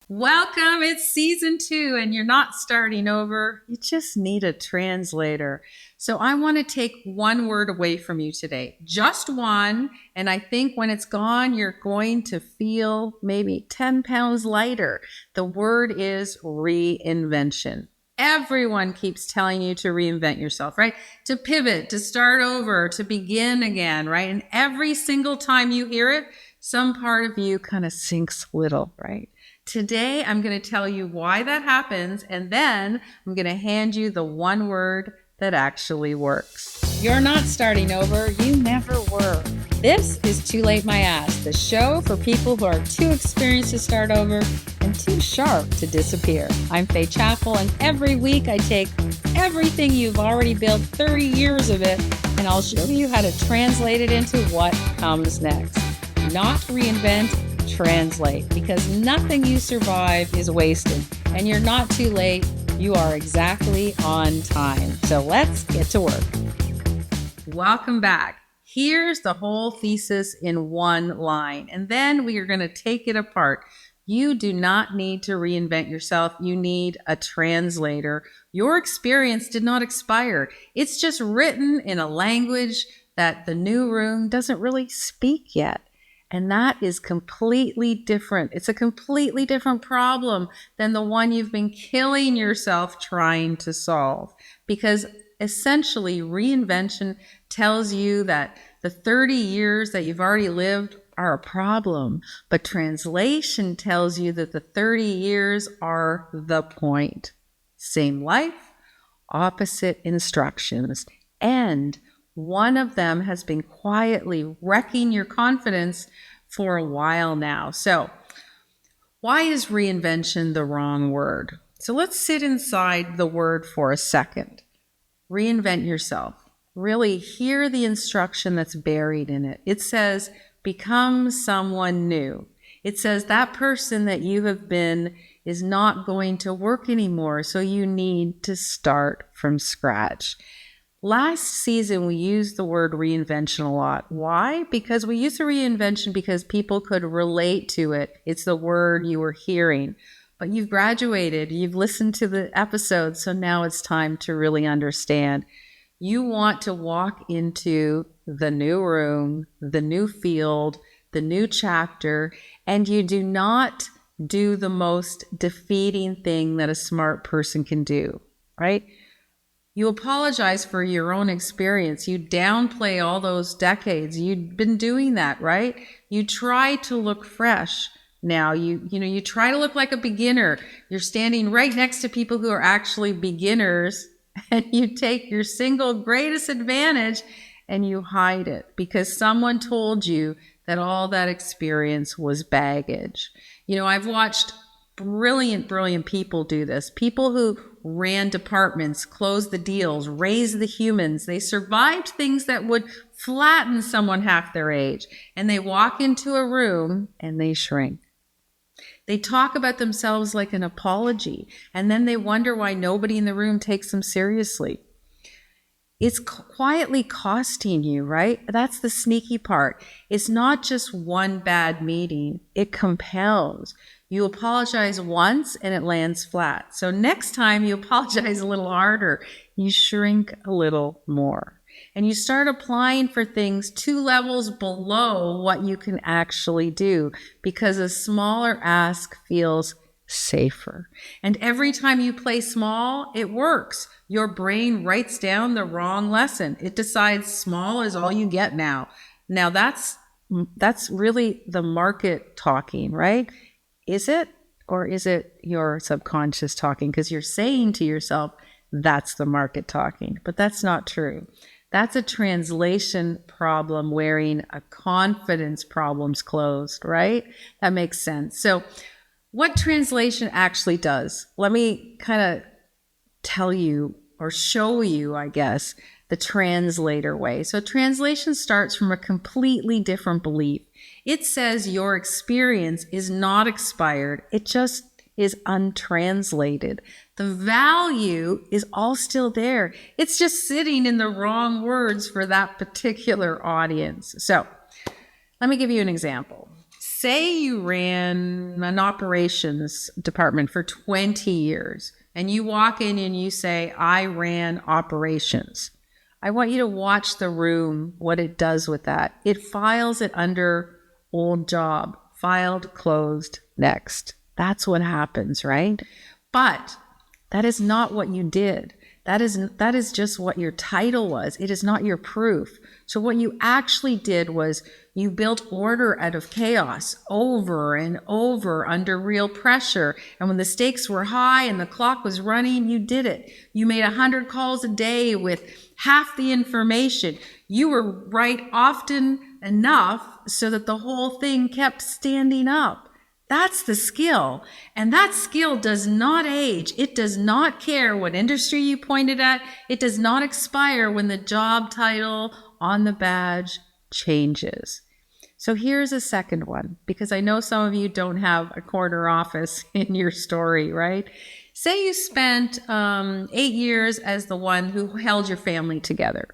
Welcome. It's season 2, and you're not starting over. You just need a translator. So I want to take one word away from you today, just one. And I think when it's gone, you're going to feel maybe 10 pounds lighter. The word is reinvention. Everyone keeps telling you to reinvent yourself, right? To pivot, to start over, to begin again, right? And every single time you hear it, some part of you kind of sinks a little, right? Today, I'm going to tell you why that happens, and then I'm going to hand you the one word that actually works. You're not starting over. You never were. This is Too Late My Ass, the show for people who are too experienced to start over and too sharp to disappear. I'm Faye Chappell, and every week I take everything you've already built, 30 years of it, and I'll show you how to translate it into what comes next. Not reinvent, translate, because nothing you survive is wasted, and you're not too late. You are exactly on time. So let's get to work. Welcome back. Here's the whole thesis in one line, and then we are going to take it apart. You do not need to reinvent yourself. You need a translator. Your experience did not expire. It's just written in a language that the new room doesn't really speak yet. And that is completely different. It's a completely different problem than the one you've been killing yourself trying to solve. Because essentially, reinvention tells you that the 30 years that you've already lived are a problem. But translation tells you that the 30 years are the point. Same life, opposite instructions. And one of them has been quietly wrecking your confidence for a while now. So, why is reinvention the wrong word? So let's sit inside the word for a second. Reinvent yourself. Really hear the instruction that's buried in it. It says, become someone new. It says that person that you have been is not going to work anymore, so you need to start from scratch. Last season, we used the word reinvention a lot. Why? Because we used the reinvention because people could relate to it. It's the word you were hearing. But you've graduated, you've listened to the episodes, so now it's time to really understand. You want to walk into the new room, the new field, the new chapter, and you do not do the most defeating thing that a smart person can do, right? You apologize for your own experience. You downplay all those decades. You've been doing that, right? You try to look fresh. Now you try to look like a beginner. You're standing right next to people who are actually beginners, and you take your single greatest advantage and you hide it because someone told you that all that experience was baggage. I've watched brilliant people do this. People who ran departments, closed the deals, raised the humans. They survived things that would flatten someone half their age. And they walk into a room and they shrink. They talk about themselves like an apology. And then they wonder why nobody in the room takes them seriously. It's quietly costing you, right? That's the sneaky part. It's not just one bad meeting. It compels. You apologize once and it lands flat. So next time you apologize a little harder, you shrink a little more. And you start applying for things 2 levels below what you can actually do because a smaller ask feels safer. And every time you play small, it works. Your brain writes down the wrong lesson. It decides small is all you get now. Now that's really the market talking, right? Is it? Or is it your subconscious talking? Because you're saying to yourself, that's the market talking. But that's not true. That's a translation problem wearing a confidence problem's closed, right? That makes sense. So what translation actually does, let me kind of tell you or show you, I guess, the translator way. So translation starts from a completely different belief. It says your experience is not expired. It just is untranslated. The value is all still there. It's just sitting in the wrong words for that particular audience. So let me give you an example. Say you ran an operations department for 20 years and you walk in and you say, I ran operations. I want you to watch the room, what it does with that. It files it under old job, filed, closed, next. That's what happens, right? But that is not what you did. That is just what your title was. It is not your proof. So what you actually did was you built order out of chaos over and over under real pressure. And when the stakes were high and the clock was running, you did it. You made 100 calls a day with half the information. You were right often enough so that the whole thing kept standing up. That's the skill. And that skill does not age. It does not care what industry you pointed at. It does not expire when the job title on the badge changes. So here's a second one, because I know some of you don't have a corner office in your story, right? Say you spent 8 years as the one who held your family together.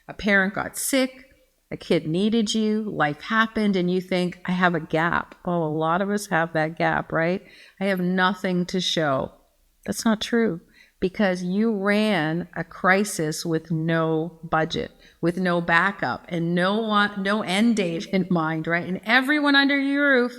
A parent got sick. A kid needed you, life happened, and you think, I have a gap. Oh, a lot of us have that gap, right? I have nothing to show. That's not true, because you ran a crisis with no budget, with no backup, and no end date in mind, right? And everyone under your roof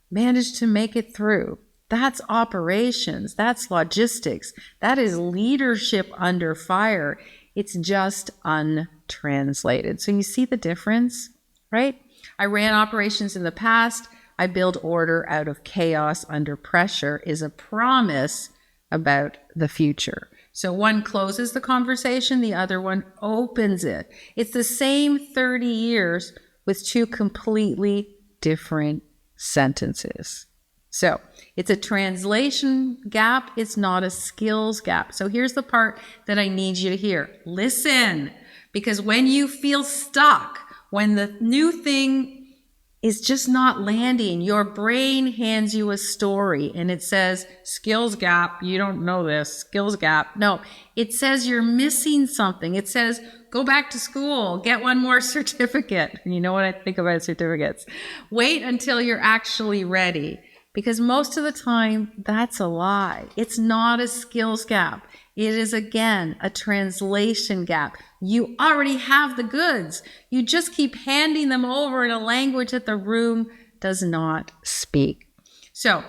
managed to make it through. That's operations. That's logistics. That is leadership under fire. It's just untranslated. So you see the difference, right? I ran operations in the past. I build order out of chaos under pressure is a promise about the future. So one closes the conversation, the other one opens it. It's the same 30 years with two completely different sentences. So it's a translation gap. It's not a skills gap. So here's the part that I need you to hear. Listen, because when you feel stuck, when the new thing is just not landing, your brain hands you a story and it says, skills gap. You don't know this. Skills gap. No, it says you're missing something. It says, go back to school, get one more certificate. You know what I think about certificates. Wait until you're actually ready. Because most of the time, that's a lie. It's not a skills gap. It is, again, a translation gap. You already have the goods. You just keep handing them over in a language that the room does not speak. So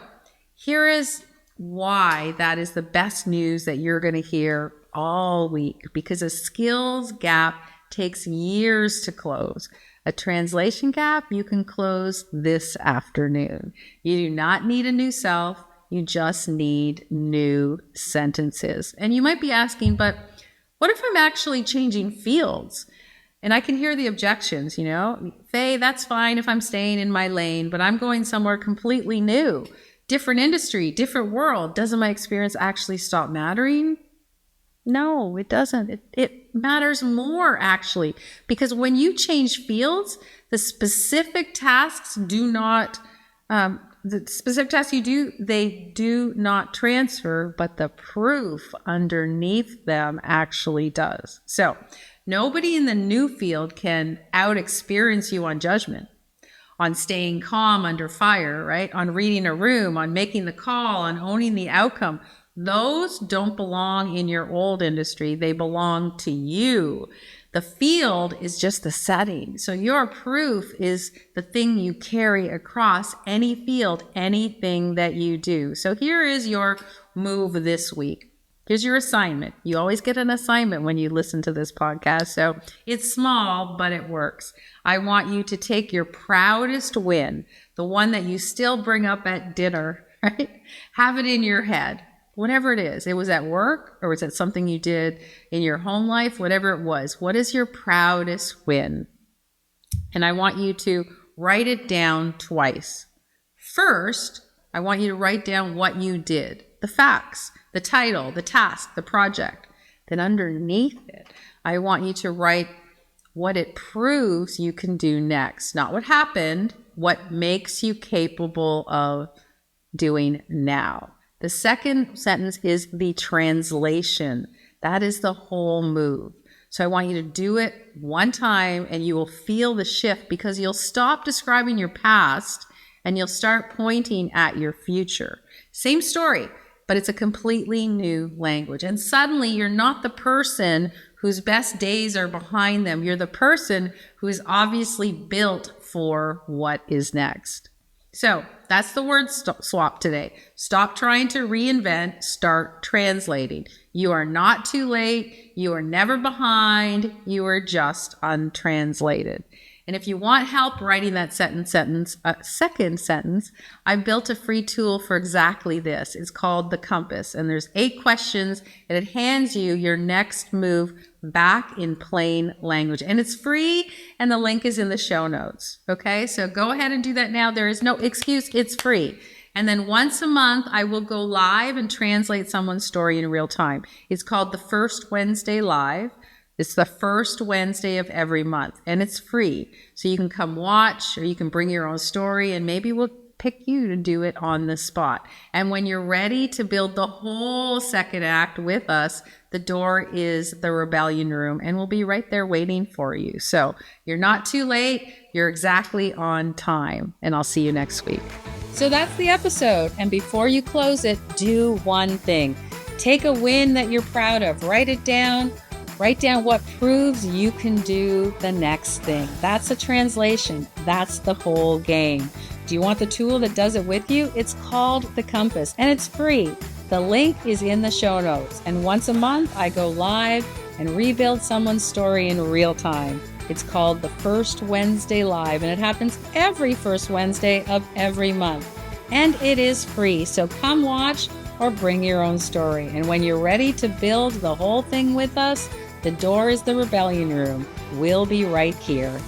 here is why that is the best news that you're going to hear all week. Because a skills gap takes years to close. A translation gap you can close this afternoon. You do not need a new self. You just need new sentences. And you might be asking, but what if I'm actually changing fields? And I can hear the objections, Faye, that's fine if I'm staying in my lane, but I'm going somewhere completely new. Different industry, different world. Doesn't my experience actually stop mattering? No, it doesn't. It matters more, actually, because when you change fields, the specific tasks do not, they do not transfer, but the proof underneath them actually does. So nobody in the new field can out-experience you on judgment, on staying calm under fire, right? On reading a room, on making the call, on owning the outcome. Those don't belong in your old industry. They belong to you. The field is just the setting. So your proof is the thing you carry across any field, anything that you do. So here is your move this week. Here's your assignment. You always get an assignment when you listen to this podcast. So it's small, but it works. I want you to take your proudest win, the one that you still bring up at dinner, right? Have it in your head. Whatever it is, it was at work or was it something you did in your home life, whatever it was, what is your proudest win? And I want you to write it down twice. First, I want you to write down what you did, the facts, the title, the task, the project. Then underneath it, I want you to write what it proves you can do next, not what happened, what makes you capable of doing now. The second sentence is the translation. That is the whole move. So I want you to do it one time and you will feel the shift because you'll stop describing your past and you'll start pointing at your future. Same story, but it's a completely new language. And suddenly you're not the person whose best days are behind them. You're the person who is obviously built for what is next. So that's the word swap today. Stop trying to reinvent, start translating. You are not too late. You are never behind. You are just untranslated. And if you want help writing that second sentence, I built a free tool for exactly this. It's called the Compass, and there's 8 questions, and it hands you your next move back in plain language. And it's free, and the link is in the show notes. Okay, so go ahead and do that now. There is no excuse. It's free. And then once a month, I will go live and translate someone's story in real time. It's called the First Wednesday Live. It's the first Wednesday of every month, and it's free. So you can come watch, or you can bring your own story, and maybe we'll pick you to do it on the spot. And when you're ready to build the whole second act with us, the door is the Rebellion Room, and we'll be right there waiting for you. So you're not too late. You're exactly on time, and I'll see you next week. So that's the episode. And before you close it, do one thing. Take a win that you're proud of. Write it down. Write down what proves you can do the next thing. That's a translation. That's the whole game. Do you want the tool that does it with you? It's called the Compass, and it's free. The link is in the show notes. And once a month, I go live and rebuild someone's story in real time. It's called the First Wednesday Live, and it happens every first Wednesday of every month. And it is free, so come watch or bring your own story. And when you're ready to build the whole thing with us, the door is the Rebellion Room. We'll be right here.